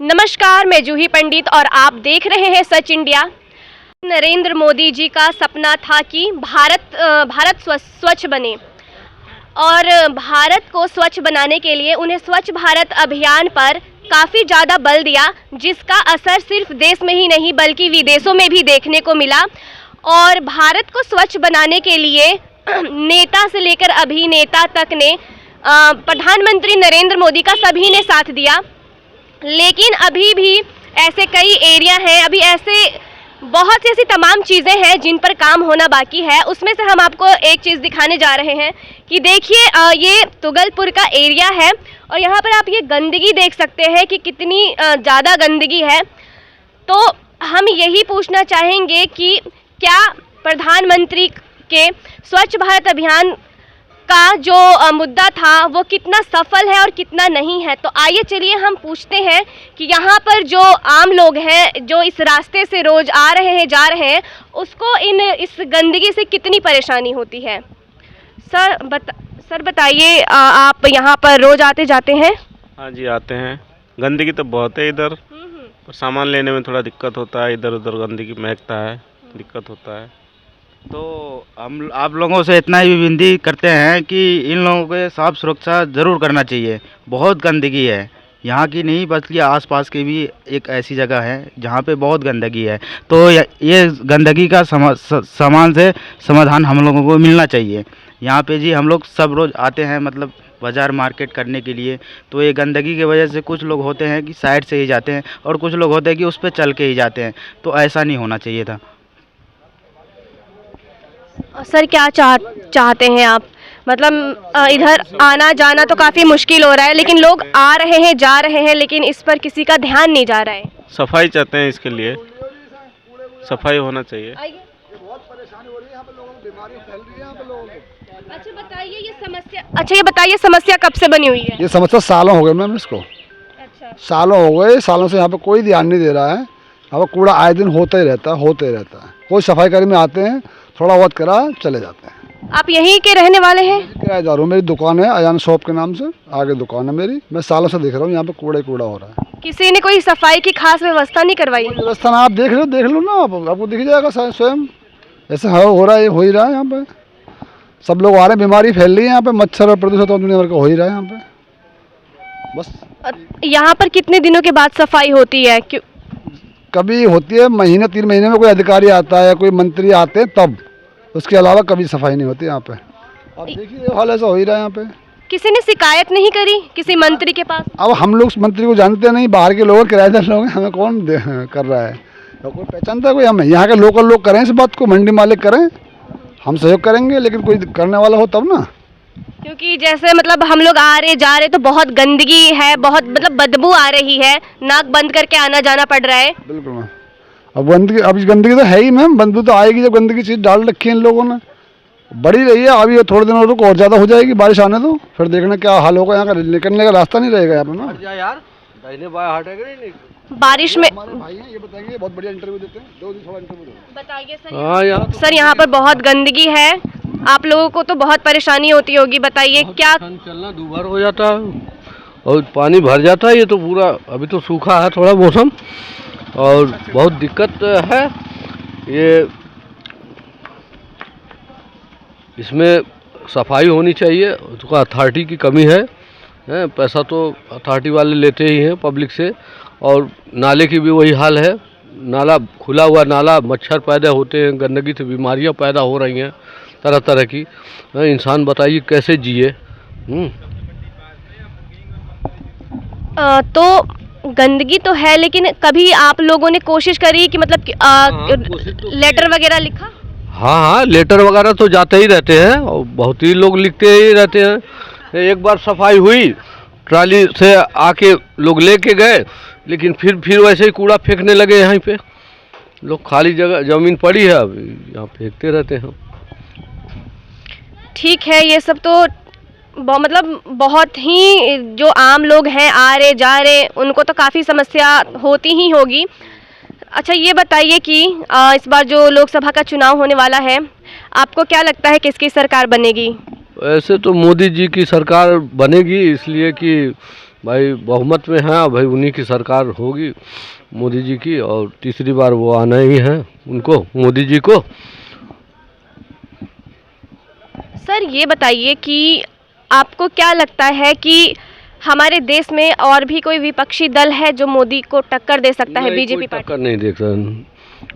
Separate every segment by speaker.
Speaker 1: नमस्कार, मैं जूही पंडित और आप देख रहे हैं सच इंडिया। नरेंद्र मोदी जी का सपना था कि भारत स्वच्छ बने और भारत को स्वच्छ बनाने के लिए उन्हें स्वच्छ भारत अभियान पर काफ़ी ज़्यादा बल दिया, जिसका असर सिर्फ देश में ही नहीं बल्कि विदेशों में भी देखने को मिला। और भारत को स्वच्छ बनाने के लिए नेता से लेकर अभिनेता तक ने प्रधानमंत्री नरेंद्र मोदी का सभी ने साथ दिया। लेकिन अभी भी ऐसे कई एरिया हैं, अभी ऐसे बहुत सी ऐसी तमाम चीज़ें हैं जिन पर काम होना बाकी है। उसमें से हम आपको एक चीज़ दिखाने जा रहे हैं कि देखिए ये तुगलपुर का एरिया है और यहाँ पर आप ये गंदगी देख सकते हैं कि कितनी ज़्यादा गंदगी है। तो हम यही पूछना चाहेंगे कि क्या प्रधानमंत्री के स्वच्छ भारत अभियान का जो मुद्दा था वो कितना सफल है और कितना नहीं है। तो आइए चलिए हम पूछते हैं कि यहाँ पर जो आम लोग हैं जो इस रास्ते से रोज आ रहे हैं जा रहे हैं, उसको इस गंदगी से कितनी परेशानी होती है। सर बताइए, आप यहाँ पर रोज आते जाते हैं?
Speaker 2: हाँ जी, आते हैं। गंदगी तो बहुत है इधर, सामान लेने में थोड़ा दिक्कत होता है, इधर उधर गंदगी महकता है, दिक्कत होता है।
Speaker 3: तो हम आप लोगों से इतना ही विनती करते हैं कि इन लोगों को साफ़ सुरक्षा ज़रूर करना चाहिए। बहुत गंदगी है यहाँ की, नहीं बल्कि आसपास की भी एक ऐसी जगह है जहाँ पे बहुत गंदगी है। तो ये गंदगी का समाधान हम लोगों को मिलना चाहिए। यहाँ पे जी हम लोग सब रोज़ आते हैं, मतलब बाज़ार मार्केट करने के लिए। तो ये गंदगी की वजह से कुछ लोग होते हैं कि साइड से ही जाते हैं और कुछ लोग होते हैं कि उस पर चल के ही जाते हैं। तो ऐसा नहीं होना चाहिए था।
Speaker 1: सर क्या चाहते हैं आप? मतलब इधर आना जाना तो काफ़ी मुश्किल हो रहा है, लेकिन लोग आ रहे हैं जा रहे हैं, लेकिन इस पर किसी का ध्यान नहीं जा रहा है।
Speaker 2: सफाई चाहते हैं, इसके लिए सफाई होना चाहिए।
Speaker 4: बहुत परेशानी हो रही है यहाँ पे, लोगों को बीमारी फैल रही है यहाँ पे लोगों को।
Speaker 1: ये बताइए समस्या कब से बनी हुई है?
Speaker 4: ये समस्या सालों हो गए मैम, इसको सालों हो गए। सालों से यहाँ पे कोई ध्यान नहीं दे रहा है। यहाँ पे कूड़ा आए दिन होता ही रहता है। कोई सफाई कर्मी आते हैं, थोड़ा बहुत करा चले जाते हैं।
Speaker 1: आप यहीं के रहने वाले हैं?
Speaker 4: किराएदार हूँ, मेरी दुकान है अजान शॉप के नाम से, आगे दुकान है मेरी। मैं सालों से देख रहा हूँ यहाँ पे कूड़ा हो रहा है।
Speaker 1: किसी ने कोई सफाई की खास व्यवस्था नहीं करवाई?
Speaker 4: व्यवस्था ना, आप देख लो ना, आपको दिख जाएगा स्वयं। ऐसे हो रहा है, हो ही रहा है यहाँ पे। सब लोग आ रहे हैं, बीमारी फैल रही है यहाँ पे, मच्छर और प्रदूषण तो दुनिया भर का हो ही रहा है यहाँ पे। बस
Speaker 1: यहाँ पर कितने दिनों के बाद सफाई होती है?
Speaker 4: कभी होती है महीने 3 महीने में, कोई अधिकारी आता है, कोई मंत्री आते हैं तब। उसके अलावा कभी सफाई नहीं होती यहाँ पे। अब देखिए हाल ऐसा हो ही रहा है यहाँ पे। किसी
Speaker 1: ने शिकायत नहीं करी किसी मंत्री के पास?
Speaker 4: अब हम लोग मंत्री को जानते नहीं, बाहर के लोग किराएदार लोग हैं, हमें कौन कर रहा है? तो कोई पहचानता है कोई? हमें यहाँ के लोकल लोग करें इस बात को, मंडी मालिक करें, हम सहयोग करेंगे, लेकिन कोई करने वाला हो तब ना।
Speaker 1: क्योंकि जैसे मतलब हम लोग आ रहे जा रहे तो बहुत गंदगी है, बहुत मतलब बदबू आ रही है, नाक बंद करके आना जाना पड़ रहा है।
Speaker 4: बिल्कुल मैम, अब गंदगी तो है ही मैम, बदबू तो आएगी जब गंदगी चीज़ डाल रखी है इन लोगों ने। बढ़ी रही है, अभी ये थोड़े दिनों रुक और ज़्यादा हो जाएगी, बारिश आने दो, फिर देखना क्या हाल होगा। यहाँ का निकलने का रास्ता नहीं रहेगा यहाँ पे ना।
Speaker 1: बारिश में
Speaker 4: भाई हैं, ये बताएंगे, बहुत बढ़िया इंटरव्यू देते हैं, 2 दिन थोड़ा इंटरव्यू दो।
Speaker 1: बताइए सर, यहाँ पर बहुत गंदगी है, आप लोगों को तो बहुत परेशानी होती होगी, बताइए क्या?
Speaker 5: चलना दूभर हो जाता है और पानी भर जाता है। ये तो पूरा अभी तो सूखा है थोड़ा मौसम और बहुत दिक्कत है। ये इसमें सफाई होनी चाहिए, उसका अथॉरिटी की कमी है। पैसा तो अथॉरिटी वाले लेते ही हैं पब्लिक से। और नाले की भी वही हाल है, नाला खुला हुआ नाला, मच्छर पैदा होते हैं, गंदगी से बीमारियां पैदा हो रही हैं तरह तरह की। इंसान बताइए कैसे जिए।
Speaker 1: तो गंदगी तो है, लेकिन कभी आप लोगों ने कोशिश करी कि मतलब लेटर वगैरह लिखा?
Speaker 5: हाँ, लेटर वगैरह तो जाते ही रहते हैं और बहुत ही लोग लिखते ही रहते हैं। एक बार सफाई हुई, ट्राली से आके लोग लेके गए, लेकिन फिर वैसे ही कूड़ा फेंकने लगे। यहाँ पे लोग खाली जगह ज़मीन पड़ी है, अब यहाँ फेंकते रहते हैं।
Speaker 1: ठीक है, ये सब तो मतलब बहुत ही जो आम लोग हैं आ रहे जा रहे, उनको तो काफ़ी समस्या होती ही होगी। अच्छा ये बताइए कि इस बार जो लोकसभा का चुनाव होने वाला है, आपको क्या लगता है किसकी सरकार बनेगी?
Speaker 5: ऐसे तो मोदी जी की सरकार बनेगी, इसलिए कि भाई बहुमत में हैं, भाई उन्हीं की सरकार होगी मोदी जी की, और तीसरी बार वो आना ही है उनको, मोदी जी को।
Speaker 1: सर ये बताइए कि आपको क्या लगता है कि हमारे देश में और भी कोई विपक्षी दल है जो मोदी को टक्कर दे सकता है
Speaker 5: नहीं,
Speaker 1: बीजेपी
Speaker 5: कोई
Speaker 1: पार्टी?
Speaker 5: टक्कर नहीं देख सकता,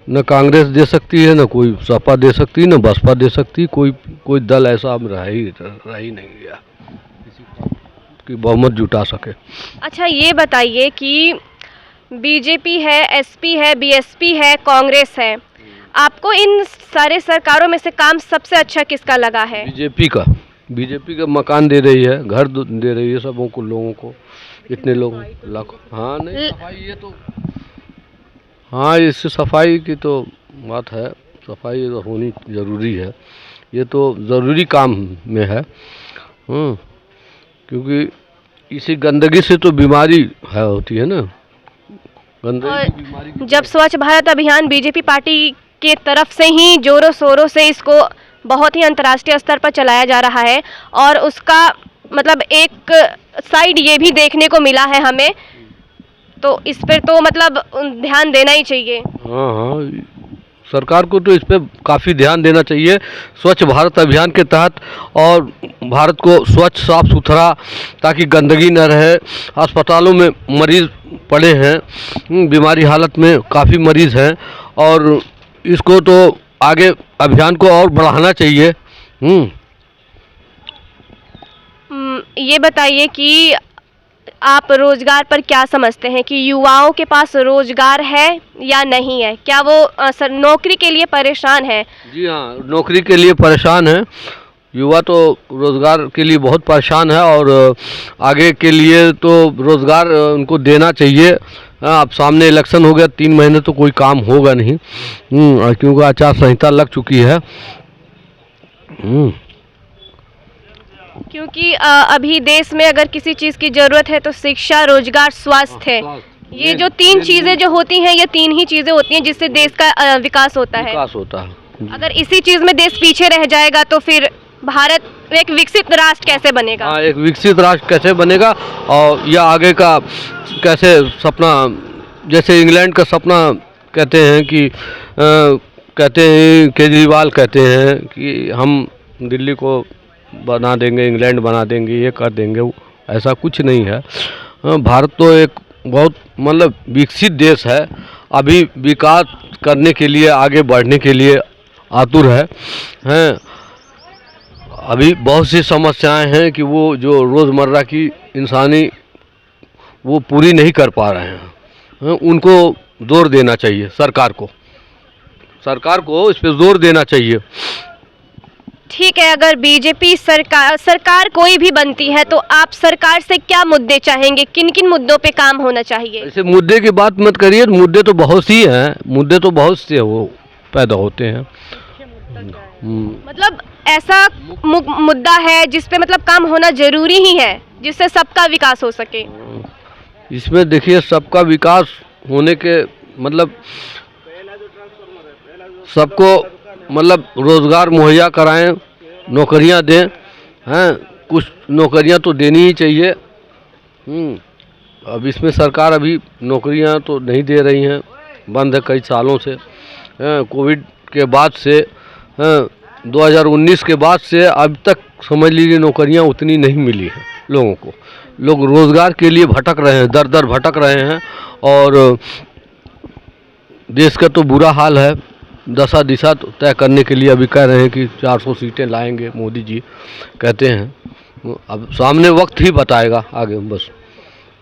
Speaker 5: न कांग्रेस दे सकती है, न कोई सपा दे सकती, न बसपा दे सकती, कोई दल ऐसा अब रह ही नहीं गया कि बहुमत जुटा सके।
Speaker 1: अच्छा ये बताइए कि बीजेपी है, एसपी है, बीएसपी है, कांग्रेस है, आपको इन सारे सरकारों में से काम सबसे अच्छा किसका लगा है?
Speaker 5: बीजेपी का मकान दे रही है, घर दे रही है सबों को, लोगों को, इतने लोग लाखों। हाँ नहीं सफाई, ये तो हाँ, इससे सफाई की तो बात है, सफाई तो होनी ज़रूरी है, ये तो ज़रूरी काम में है। क्योंकि इसी गंदगी से तो बीमारी है होती है ना, गंदगी की बीमारी।
Speaker 1: जब स्वच्छ भारत अभियान बीजेपी पार्टी के तरफ से ही जोरों शोरों से इसको बहुत ही अंतर्राष्ट्रीय स्तर पर चलाया जा रहा है, और उसका मतलब एक साइड ये भी देखने को मिला है हमें, तो इस पर तो मतलब ध्यान देना ही चाहिए।
Speaker 5: हाँ, सरकार को तो इस पे काफ़ी ध्यान देना चाहिए स्वच्छ भारत अभियान के तहत, और भारत को स्वच्छ साफ सुथरा, ताकि गंदगी न रहे। अस्पतालों में मरीज़ पड़े हैं, बीमारी हालत में काफ़ी मरीज़ हैं, और इसको तो आगे अभियान को और बढ़ाना चाहिए।
Speaker 1: ये बताइए कि आप रोजगार पर क्या समझते हैं कि युवाओं के पास रोजगार है या नहीं है? क्या वो नौकरी के लिए परेशान है?
Speaker 5: जी हाँ, नौकरी के लिए परेशान है युवा, तो रोज़गार के लिए बहुत परेशान है, और आगे के लिए तो रोज़गार उनको देना चाहिए। अब सामने इलेक्शन हो गया, 3 महीने तो कोई काम होगा नहीं, क्योंकि आचार संहिता लग चुकी है।
Speaker 1: क्योंकि अभी देश में अगर किसी चीज़ की ज़रूरत है तो शिक्षा, रोजगार, स्वास्थ्य है। ये जो 3 चीज़ें जो होती हैं, ये 3 ही चीज़ें होती हैं जिससे देश का विकास होता है। अगर इसी चीज़ में देश पीछे रह जाएगा तो फिर भारत एक विकसित राष्ट्र कैसे बनेगा?
Speaker 5: हाँ, एक विकसित राष्ट्र कैसे बनेगा, और या आगे का कैसे सपना, जैसे इंग्लैंड का सपना कहते हैं कि कहते हैं केजरीवाल कहते हैं कि हम दिल्ली को बना देंगे, इंग्लैंड बना देंगे, ये कर देंगे, ऐसा कुछ नहीं है। भारत तो एक बहुत मतलब विकसित देश है, अभी विकास करने के लिए, आगे बढ़ने के लिए आतुर है। अभी बहुत सी समस्याएं हैं कि वो जो रोज़मर्रा की इंसानी वो पूरी नहीं कर पा रहे हैं, उनको जोर देना चाहिए सरकार को इस पर जोर देना चाहिए।
Speaker 1: ठीक है, अगर बीजेपी सरकार कोई भी बनती है तो आप सरकार से क्या मुद्दे चाहेंगे, किन किन मुद्दों पे काम होना चाहिए?
Speaker 5: ऐसे मुद्दे की बात मत करिए, मुद्दे तो बहुत सी हैं, मुद्दे तो बहुत से वो पैदा होते हैं।
Speaker 1: मतलब ऐसा मुद्दा है जिस पे मतलब काम होना जरूरी ही है, जिससे सबका विकास हो सके।
Speaker 5: इसमें देखिए, सबका विकास होने के मतलब सबको मतलब रोज़गार मुहैया कराएं, नौकरियां दें, कुछ नौकरियां तो देनी ही चाहिए। अब इसमें सरकार अभी नौकरियां तो नहीं दे रही हैं, बंद है कई सालों से। कोविड के बाद से 2019 के बाद से अब तक समझ लीजिए नौकरियां उतनी नहीं मिली हैं लोगों को। लोग रोज़गार के लिए भटक रहे हैं, दर दर भटक रहे हैं, और देश का तो बुरा हाल है। दशा दिशा तो तय करने के लिए अभी कह रहे हैं कि 400 सीटें लाएंगे मोदी जी कहते हैं, अब सामने वक्त ही बताएगा आगे। बस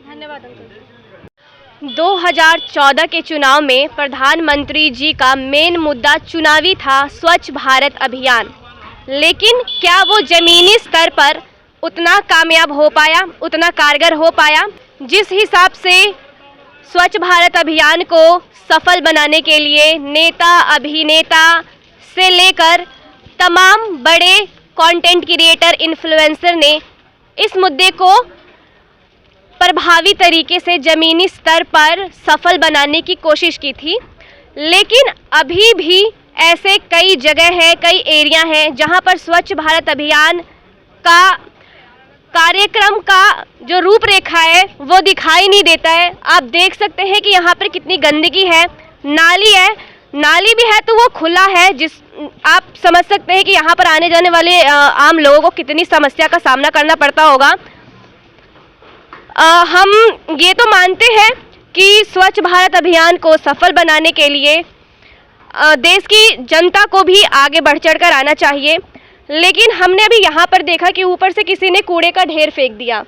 Speaker 1: धन्यवाद अंकल। 2014 के चुनाव में प्रधानमंत्री जी का मेन मुद्दा चुनावी था स्वच्छ भारत अभियान, लेकिन क्या वो जमीनी स्तर पर उतना कामयाब हो पाया, उतना कारगर हो पाया? जिस हिसाब से स्वच्छ भारत अभियान को सफल बनाने के लिए नेता, अभिनेता से लेकर तमाम बड़े कंटेंट क्रिएटर, इन्फ्लुएंसर ने इस मुद्दे को प्रभावी तरीके से ज़मीनी स्तर पर सफल बनाने की कोशिश की थी, लेकिन अभी भी ऐसे कई जगह हैं, कई एरिया हैं जहां पर स्वच्छ भारत अभियान का कार्यक्रम का जो रूपरेखा है वो दिखाई नहीं देता है। आप देख सकते हैं कि यहाँ पर कितनी गंदगी है, नाली है, नाली भी है तो वो खुला है, जिस आप समझ सकते हैं कि यहाँ पर आने जाने वाले आम लोगों को कितनी समस्या का सामना करना पड़ता होगा। हम ये तो मानते हैं कि स्वच्छ भारत अभियान को सफल बनाने के लिए देश की जनता को भी आगे बढ़ चढ़ कर आना चाहिए, लेकिन हमने अभी यहाँ पर देखा कि ऊपर से किसी ने कूड़े का ढेर फेंक दिया।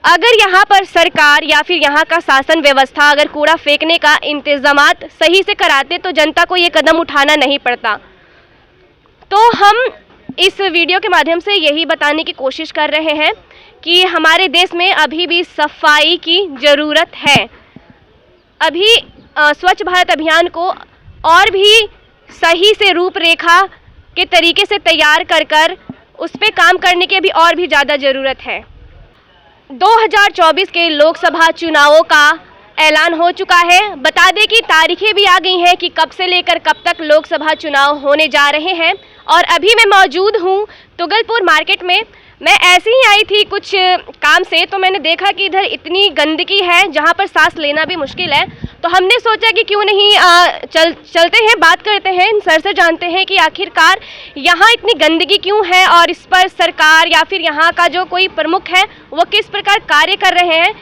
Speaker 1: अगर यहाँ पर सरकार या फिर यहाँ का शासन व्यवस्था अगर कूड़ा फेंकने का इंतजामात सही से कराते तो जनता को ये कदम उठाना नहीं पड़ता। तो हम इस वीडियो के माध्यम से यही बताने की कोशिश कर रहे हैं कि हमारे देश में अभी भी सफाई की ज़रूरत है। अभी स्वच्छ भारत अभियान को और भी सही से रूपरेखा के तरीके से तैयार कर उस पर काम करने की अभी और भी ज़्यादा ज़रूरत है। 2024 के लोकसभा चुनावों का ऐलान हो चुका है। बता दें कि तारीखें भी आ गई हैं कि कब से लेकर कब तक लोकसभा चुनाव होने जा रहे हैं। और अभी मैं मौजूद हूँ तुगलपुर मार्केट में। मैं ऐसे ही आई थी कुछ काम से, तो मैंने देखा कि इधर इतनी गंदगी है जहाँ पर सांस लेना भी मुश्किल है। तो हमने सोचा कि क्यों नहीं चलते हैं, बात करते हैं, सर से जानते हैं कि आखिरकार यहाँ इतनी गंदगी क्यों है और इस पर सरकार या फिर यहाँ का जो कोई प्रमुख है वो किस प्रकार कार्य कर रहे हैं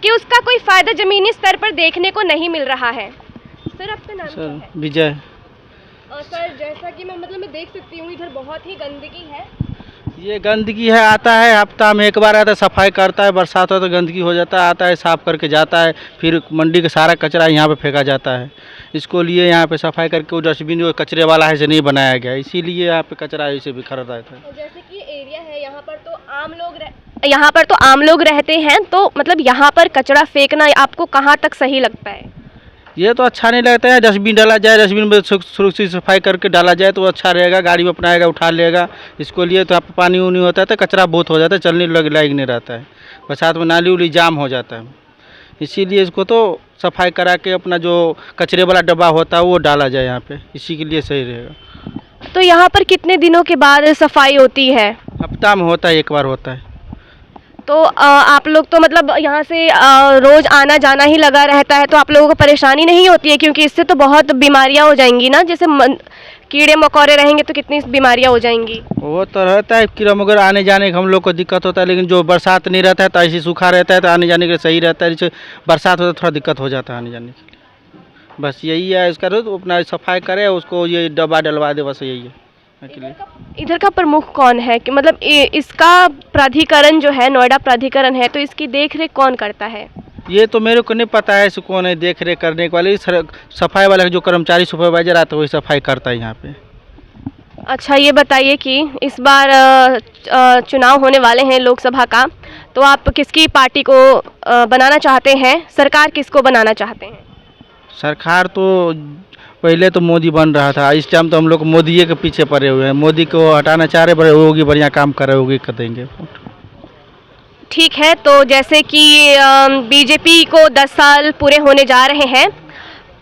Speaker 1: कि उसका कोई फ़ायदा ज़मीनी स्तर पर देखने को नहीं मिल रहा है। सर आपका नाम क्या है?
Speaker 3: विजय।
Speaker 1: सर जैसा कि मैं देख सकती हूँ इधर बहुत ही गंदगी है।
Speaker 3: ये गंदगी है, आता है हफ्ता में एक बार आता है, सफाई करता है, बरसात हो तो गंदगी हो जाता है, आता है साफ़ करके जाता है, फिर मंडी का सारा कचरा यहाँ पे फेंका जाता है। इसको लिए यहाँ पे सफाई करके वो डस्टबिन वो कचरे वाला है से नहीं बनाया गया, इसीलिए यहाँ पे कचरा ऐसे बिखर रहता है।
Speaker 1: जैसे कि एरिया है यहाँ पर तो आम लोग रहते हैं, तो मतलब यहाँ पर कचरा फेंकना आपको कहाँ तक सही लगता है?
Speaker 3: ये तो अच्छा नहीं लगता है। डस्टबिन डाला जाए, डस्टबिन में सुरक्षित सफाई करके डाला जाए तो अच्छा रहेगा, गाड़ी में अपनाएगा, उठा लेगा। इसको लिए तो आप पानी उनी होता है तो कचरा बहुत हो जाता है, चलने लायक नहीं रहता है, बरसात में नाली उली जाम हो जाता है। इसीलिए इसको तो सफाई करा के अपना जो कचरे वाला डब्बा होता है वो डाला जाए यहाँ पे, इसी के लिए सही रहेगा।
Speaker 1: तो यहाँ पर कितने दिनों के बाद सफाई होती है?
Speaker 3: हफ्ता में होता है, एक बार होता है।
Speaker 1: तो आप लोग तो मतलब यहाँ से रोज़ आना जाना ही लगा रहता है, तो आप लोगों को परेशानी नहीं होती है? क्योंकि इससे तो बहुत बीमारियाँ हो जाएंगी ना, जैसे कीड़े मकोड़े रहेंगे तो कितनी बीमारियाँ हो जाएंगी।
Speaker 3: वो तो रहता है, कीड़ा मकोड़ा आने जाने का हम लोग को दिक्कत होता है, लेकिन जो बरसात नहीं रहता है तो ऐसे सूखा रहता है तो आने जाने के लिए सही रहता है। जैसे बरसात होता है थोड़ा दिक्कत हो जाता है आने जाने के लिए। बस यही है, इसका तो अपना सफाई करे, उसको ये डब्बा डलवा दे, बस यही है।
Speaker 1: इधर का प्रमुख कौन है कि मतलब इसका प्राधिकरण जो है, नोएडा प्राधिकरण है, तो इसकी देखरेख कौन करता है?
Speaker 3: ये तो मेरे को नहीं पता है, इसको कौन है देख रेख करने वाले। सफाई वाला जो कर्मचारी सुपरवाइजर आता है वही सफाई करता है यहाँ पे।
Speaker 1: अच्छा, ये बताइए कि इस बार चुनाव होने वाले हैं लोकसभा का, तो आप किसकी पार्टी को बनाना चाहते हैं? सरकार किसको बनाना चाहते हैं?
Speaker 3: सरकार तो पहले तो मोदी बन रहा था, इस टाइम तो हम लोग मोदी के पीछे पड़े हुए हैं। मोदी को हटाना चाह रहे, होगी बढ़िया काम कर रहे होगी, कर देंगे।
Speaker 1: ठीक है, तो जैसे कि बीजेपी को 10 साल पूरे होने जा रहे हैं,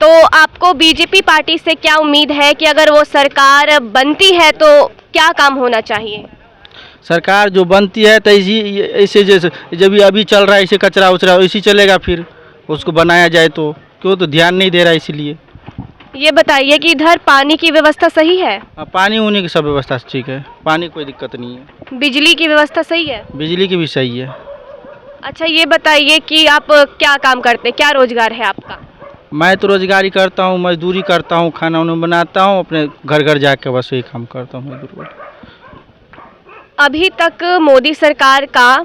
Speaker 1: तो आपको बीजेपी पार्टी से क्या उम्मीद है कि अगर वो सरकार बनती है तो क्या काम होना चाहिए?
Speaker 3: सरकार जो बनती है तो ऐसे जैसे जब अभी चल रहा है ऐसे कचरा उचरा ऐसे चलेगा, फिर उसको बनाया जाए तो क्यों तो ध्यान नहीं दे रहा है। इसीलिए
Speaker 1: ये बताइए कि इधर पानी की व्यवस्था सही है?
Speaker 3: पानी उनी की सब व्यवस्था ठीक है, पानी कोई दिक्कत नहीं है।
Speaker 1: बिजली की व्यवस्था सही है?
Speaker 3: बिजली की भी सही है।
Speaker 1: अच्छा, ये बताइए कि आप क्या काम करते हैं, क्या रोजगार है आपका?
Speaker 3: मैं तो रोजगारी करता हूँ, मजदूरी करता हूँ, खाना उन्हें बनाता हूँ, अपने घर घर जाके बस यही काम करता हूँ, मजदूर।
Speaker 1: अभी तक मोदी सरकार का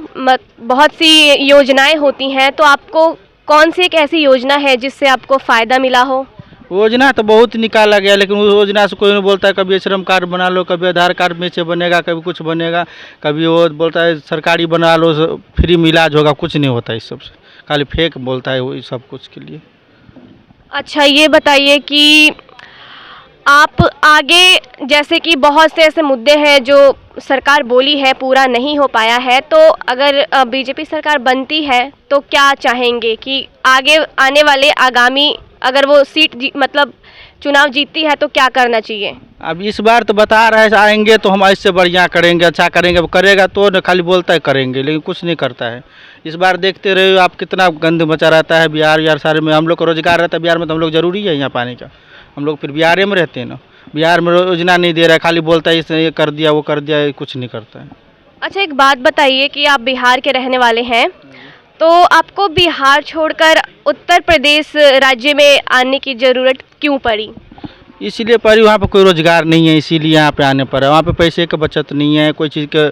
Speaker 1: बहुत सी योजनाएं होती हैं, तो आपको कौन सी एक ऐसी योजना है जिससे आपको फ़ायदा मिला हो?
Speaker 3: योजना तो बहुत निकाला गया, लेकिन उस योजना से कोई नहीं बोलता है। कभी श्रम कार्ड बना लो, कभी आधार कार्ड में से बनेगा, कभी कुछ बनेगा, कभी वो बोलता है सरकारी बना लो, फ्री में इलाज होगा, कुछ नहीं होता इस सब से, खाली फेक बोलता है वो सब कुछ के लिए।
Speaker 1: अच्छा, ये बताइए कि आप आगे, जैसे कि बहुत से ऐसे मुद्दे हैं जो सरकार बोली है पूरा नहीं हो पाया है, तो अगर बीजेपी सरकार बनती है तो क्या चाहेंगे कि आगे आने वाले आगामी अगर वो सीट मतलब चुनाव जीतती है तो क्या करना चाहिए?
Speaker 3: अब इस बार तो बता रहे हैं आएंगे तो हम इससे बढ़िया करेंगे, अच्छा करेंगे। अब करेगा तो न, खाली बोलता है करेंगे लेकिन कुछ नहीं करता है। इस बार देखते रहे हो आप कितना गंद मचा रहता है बिहार सारे में। हम लोग को रोजगार रहता है बिहार में तो हम लोग ज़रूरी है यहाँ पाने का। हम लोग फिर बिहार में रहते हैं ना, बिहार में योजना नहीं दे रहा है, खाली बोलता है इसने ये कर दिया वो कर दिया, कुछ नहीं करता है।
Speaker 1: अच्छा, एक बात बताइए कि आप बिहार के रहने वाले हैं, तो आपको बिहार छोड़कर उत्तर प्रदेश राज्य में आने की ज़रूरत क्यों पड़ी?
Speaker 3: इसीलिए पड़ी, वहाँ पर कोई रोजगार नहीं है इसीलिए यहाँ पे आने पड़ा। वहाँ पे पैसे का बचत नहीं है, कोई चीज़ का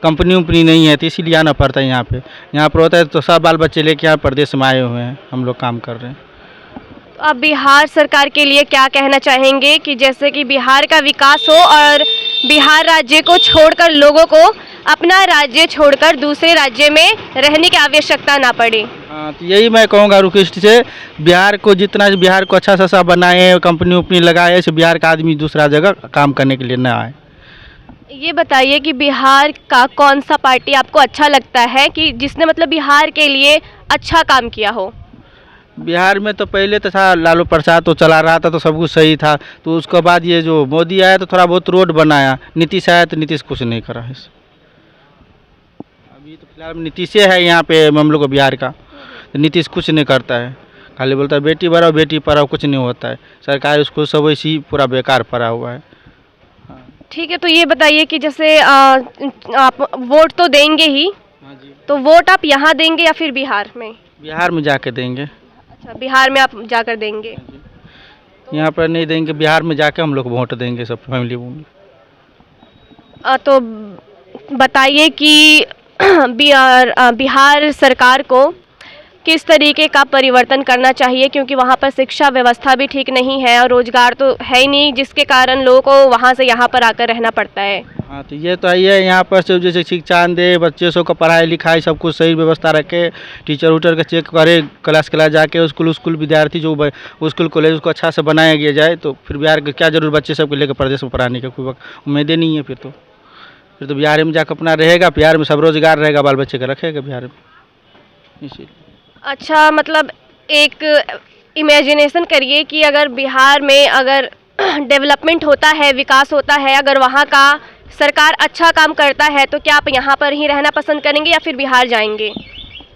Speaker 3: कंपनी उम्पनी नहीं है, तो इसीलिए आना पड़ता है यहाँ पे। यहाँ पर होता है तो सब बाल बच्चे लेके यहाँ प्रदेश में आए हुए हैं, हम लोग काम कर रहे हैं।
Speaker 1: तो आप बिहार सरकार के लिए क्या कहना चाहेंगे कि जैसे कि बिहार का विकास हो और बिहार राज्य को छोड़कर लोगों को अपना राज्य छोड़कर दूसरे राज्य में रहने की आवश्यकता ना पड़े?
Speaker 3: हाँ, तो यही मैं कहूँगा रिक्वेस्ट से, बिहार को जितना बिहार को अच्छा सा बनाए, कंपनी उम्पनी लगाए, ऐसे बिहार का आदमी दूसरा जगह काम करने के लिए न आए।
Speaker 1: ये बताइए कि बिहार का कौन सा पार्टी आपको अच्छा लगता है कि जिसने मतलब बिहार के लिए अच्छा काम किया हो?
Speaker 3: बिहार में तो पहले तो था लालू प्रसाद, तो चला रहा था तो सब कुछ सही था। तो उसके बाद ये जो मोदी आया तो थोड़ा बहुत रोड बनाया, नीतीश आया तो नीतीश कुछ नहीं करा है। अभी तो फिलहाल नीतीश है यहाँ पे हम लोग को बिहार का, तो नीतीश कुछ नहीं करता है, खाली बोलता है बेटी बढ़ाओ बेटी पढ़ाओ, कुछ नहीं होता है। सरकारी स्कूल सब वैसे ही पूरा बेकार पड़ा हुआ है।
Speaker 1: ठीक है, तो ये बताइए कि जैसे आप वोट तो देंगे ही,
Speaker 3: हाँ जी,
Speaker 1: तो वोट आप यहाँ देंगे या फिर बिहार में?
Speaker 3: बिहार में जाके देंगे।
Speaker 1: अच्छा, बिहार में आप जाकर देंगे।
Speaker 3: यहाँ पर नहीं देंगे, बिहार में जाके हम लोग वोट देंगे सब फैमिली में।
Speaker 1: तो बताइए कि बिहार सरकार को किस तरीके का परिवर्तन करना चाहिए, क्योंकि वहाँ पर शिक्षा व्यवस्था भी ठीक नहीं है और रोजगार तो है ही नहीं, जिसके कारण लोगों को वहाँ से यहाँ पर आकर रहना पड़ता है।
Speaker 3: हाँ, तो ये तो है यहाँ पर सब जैसे शिक्षा दे, बच्चे सब को पढ़ाई लिखाई सब कुछ सही व्यवस्था रखे, टीचर उटर का चेक करे, क्लास जाके स्कूल विद्यार्थी जो स्कूल कॉलेज उसको अच्छा से बनाया गया जाए, तो फिर बिहार के क्या जरूर बच्चे सबको लेकर प्रदेश में पढ़ाने का कोई उम्मीदें नहीं है। फिर तो बिहार में जाकर अपना रहेगा, बिहार में सब रोजगार रहेगा, बाल बच्चे का रखेगा बिहार में, इसीलिए।
Speaker 1: अच्छा, मतलब एक इमेजिनेशन करिए कि अगर बिहार में अगर डेवलपमेंट होता है, विकास होता है, अगर वहाँ का सरकार अच्छा काम करता है, तो क्या आप यहाँ पर ही रहना पसंद करेंगे या फिर बिहार जाएंगे?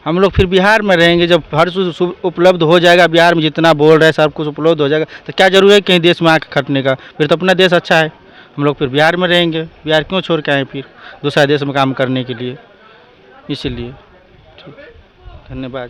Speaker 3: हम लोग फिर बिहार में रहेंगे। जब हर चीज़ उपलब्ध हो जाएगा बिहार में, जितना बोल रहे हैं सब कुछ उपलब्ध हो जाएगा, तो क्या जरूरत है कहीं देश में आके खटने का? फिर तो अपना देश अच्छा है, हम लोग फिर बिहार में रहेंगे। बिहार क्यों छोड़ के आए फिर दूसरा देश में काम करने के लिए, इसीलिए। ठीक, धन्यवाद।